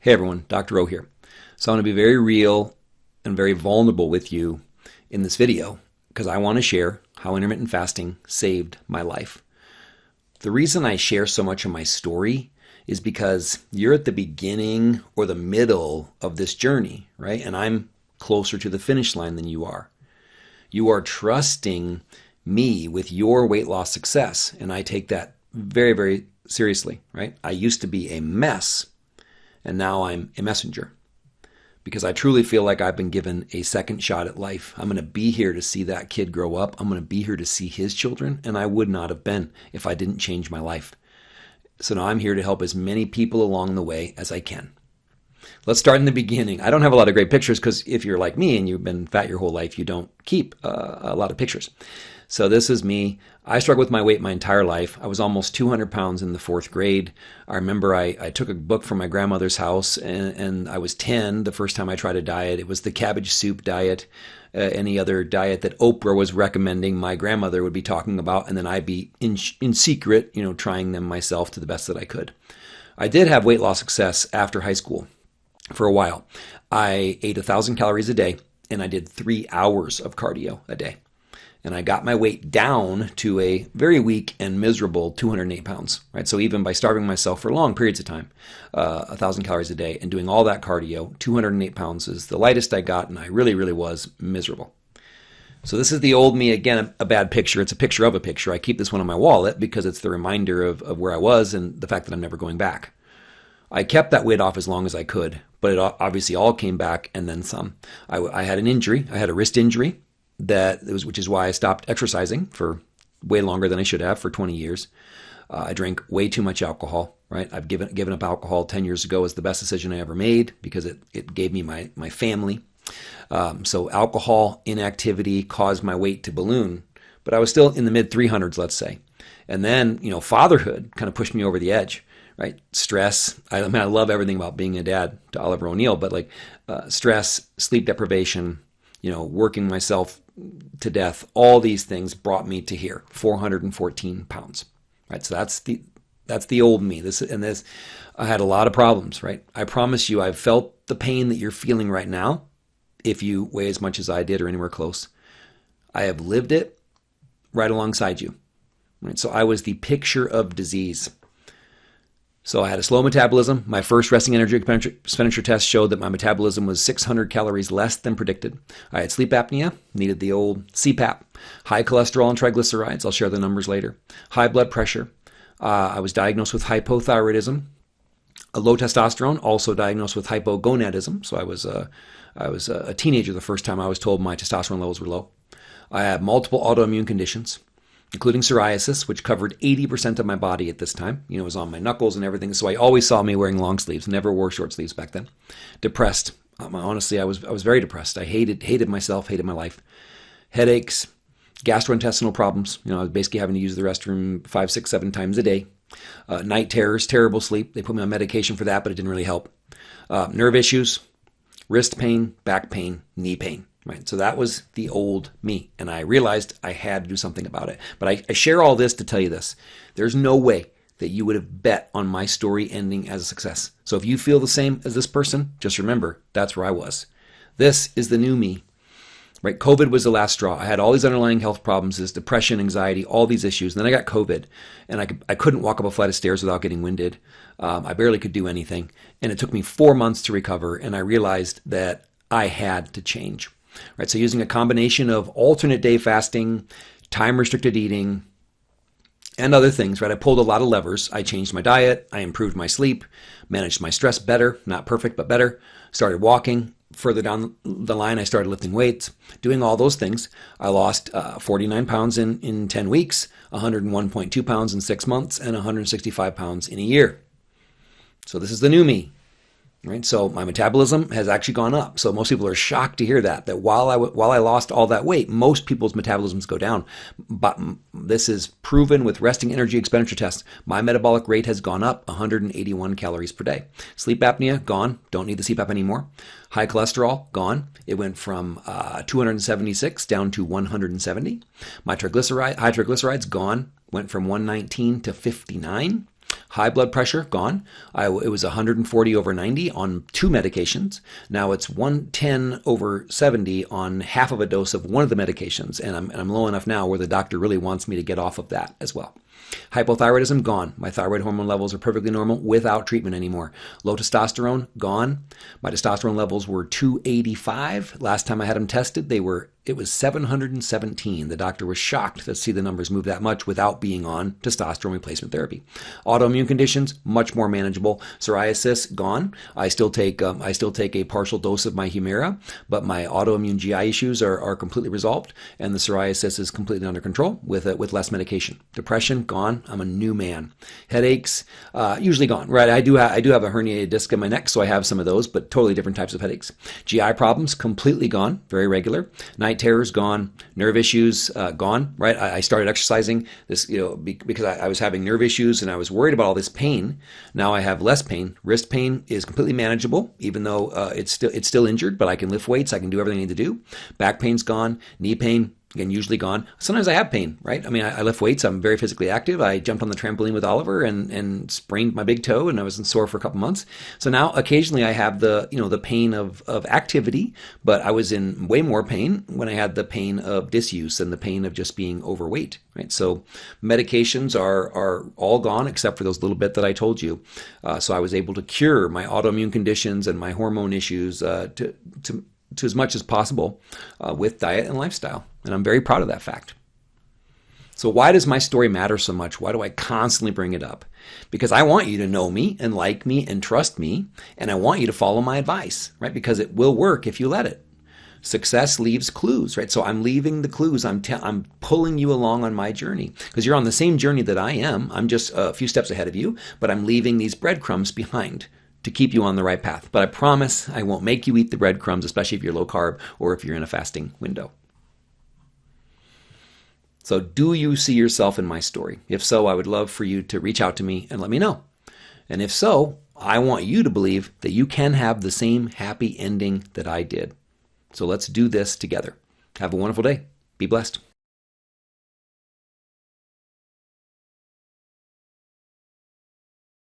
Hey everyone, Dr. O here. So I'm going to be very real and very vulnerable with you in this video because I want to share how intermittent fasting saved my life. The reason I share so much of my story is because you're at the beginning or the middle of this journey, right? And I'm closer to the finish line than you are. You are trusting me with your weight loss success, and I take that very, very seriously, right? I used to be a mess, and now I'm a messenger because I truly feel like I've been given a second shot at life. I'm going to be here to see that kid grow up. I'm going to be here to see his children, and I would not have been if I didn't change my life. So now I'm here to help as many people along the way as I can. Let's start in the beginning. I don't have a lot of great pictures because if you're like me and you've been fat your whole life, you don't keep a lot of pictures. So this is me. I struggled with my weight my entire life. I was almost 200 pounds in the fourth grade. I remember I took a book from my grandmother's house and I was 10 the first time I tried a diet. It was the cabbage soup diet. Any other diet that Oprah was recommending, my grandmother would be talking about, and then I'd be in secret, trying them myself to the best that I could. I did have weight loss success after high school for a while. I ate 1,000 calories a day, and I did 3 hours of cardio a day. And I got my weight down to a very weak and miserable 208 pounds, right? So even by starving myself for long periods of time, 1,000 calories a day and doing all that cardio, 208 pounds is the lightest I got, and I really, really was miserable. So this is the old me, again, a bad picture. It's a picture of a picture. I keep this one in my wallet because it's the reminder of where I was and the fact that I'm never going back. I kept that weight off as long as I could, but it obviously all came back and then some. I had an injury. I had a wrist injury. Which is why I stopped exercising for way longer than I should have for 20 years. I drank way too much alcohol, right? I've given up alcohol 10 years ago as the best decision I ever made because it gave me my family. So alcohol, inactivity caused my weight to balloon, but I was still in the mid 300s, let's say. And then, fatherhood kind of pushed me over the edge, right? Stress. I love everything about being a dad to Oliver O'Neill, but stress, sleep deprivation, working myself to death, all these things brought me to here, 414 pounds, right? So that's the old me. I had a lot of problems, right? I promise you, I've felt the pain that you're feeling right now. If you weigh as much as I did or anywhere close, I have lived it right alongside you, right? So I was the picture of disease. So I had a slow metabolism. My first resting energy expenditure test showed that my metabolism was 600 calories less than predicted. I had sleep apnea, needed the old CPAP, high cholesterol and triglycerides. I'll share the numbers later. High blood pressure. I was diagnosed with hypothyroidism. A low testosterone, also diagnosed with hypogonadism. So I was a teenager the first time I was told my testosterone levels were low. I had multiple autoimmune conditions, including psoriasis, which covered 80% of my body at this time. It was on my knuckles and everything. So I always saw me wearing long sleeves, never wore short sleeves back then. Depressed. Honestly, I was very depressed. I hated myself, hated my life. Headaches, gastrointestinal problems. I was basically having to use the restroom 5, 6, 7 times a day. Night terrors, terrible sleep. They put me on medication for that, but it didn't really help. Nerve issues, wrist pain, back pain, knee pain. Right. So that was the old me. And I realized I had to do something about it. But I share all this to tell you this. There's no way that you would have bet on my story ending as a success. So if you feel the same as this person, just remember, that's where I was. This is the new me. Right? COVID was the last straw. I had all these underlying health problems, this depression, anxiety, all these issues. And then I got COVID, and I couldn't walk up a flight of stairs without getting winded. I barely could do anything. And it took me 4 months to recover, and I realized that I had to change. Right, so using a combination of alternate day fasting, time-restricted eating, and other things, right? I pulled a lot of levers. I changed my diet. I improved my sleep, managed my stress better, not perfect, but better. Started walking. Further down the line, I started lifting weights. Doing all those things, I lost 49 pounds in 10 weeks, 101.2 pounds in 6 months, and 165 pounds in a year. So this is the new me. Right, so my metabolism has actually gone up. So most people are shocked to hear that while I lost all that weight, most people's metabolisms go down. But this is proven with resting energy expenditure tests. My metabolic rate has gone up 181 calories per day. Sleep apnea, gone. Don't need the CPAP anymore. High cholesterol, gone. It went from 276 down to 170. My high triglycerides, gone. Went from 119 to 59. High blood pressure, gone. It was 140 over 90 on 2 medications. Now it's 110 over 70 on half of a dose of one of the medications. And I'm low enough now where the doctor really wants me to get off of that as well. Hypothyroidism, gone. My thyroid hormone levels are perfectly normal without treatment anymore. Low testosterone, gone. My testosterone levels were 285. Last time I had them tested, it was 717. The doctor was shocked to see the numbers move that much without being on testosterone replacement therapy. Autoimmune conditions, much more manageable. Psoriasis, gone. I still take a partial dose of my Humira, but my autoimmune GI issues are completely resolved, and the psoriasis is completely under control with less medication. Depression, gone. I'm a new man. Headaches, usually gone. Right? I do have a herniated disc in my neck, so I have some of those, but totally different types of headaches. GI problems, completely gone. Very regular. Night terrors, gone. Nerve issues, gone. Right? I started exercising this, because I was having nerve issues and I was worried about all this pain. Now I have less pain. Wrist pain is completely manageable, even though it's still injured, but I can lift weights. I can do everything I need to do. Back pain's gone. Knee pain, again, usually gone. Sometimes I have pain, right? I mean, I lift weights. I'm very physically active. I jumped on the trampoline with Oliver and sprained my big toe, and I was sore for a couple months. So now occasionally I have the pain of activity, but I was in way more pain when I had the pain of disuse and the pain of just being overweight, right? So medications are all gone except for those little bit that I told you. So I was able to cure my autoimmune conditions and my hormone issues to as much as possible with diet and lifestyle. And I'm very proud of that fact. So why does my story matter so much? Why do I constantly bring it up? Because I want you to know me and like me and trust me, and I want you to follow my advice, right? Because it will work if you let it. Success leaves clues, right? So I'm leaving the clues. I'm pulling you along on my journey because you're on the same journey that I am. I'm just a few steps ahead of you, but I'm leaving these breadcrumbs behind to keep you on the right path. But I promise I won't make you eat the breadcrumbs, especially if you're low carb or if you're in a fasting window. So do you see yourself in my story? If so, I would love for you to reach out to me and let me know. And if so, I want you to believe that you can have the same happy ending that I did. So let's do this together. Have a wonderful day. Be blessed.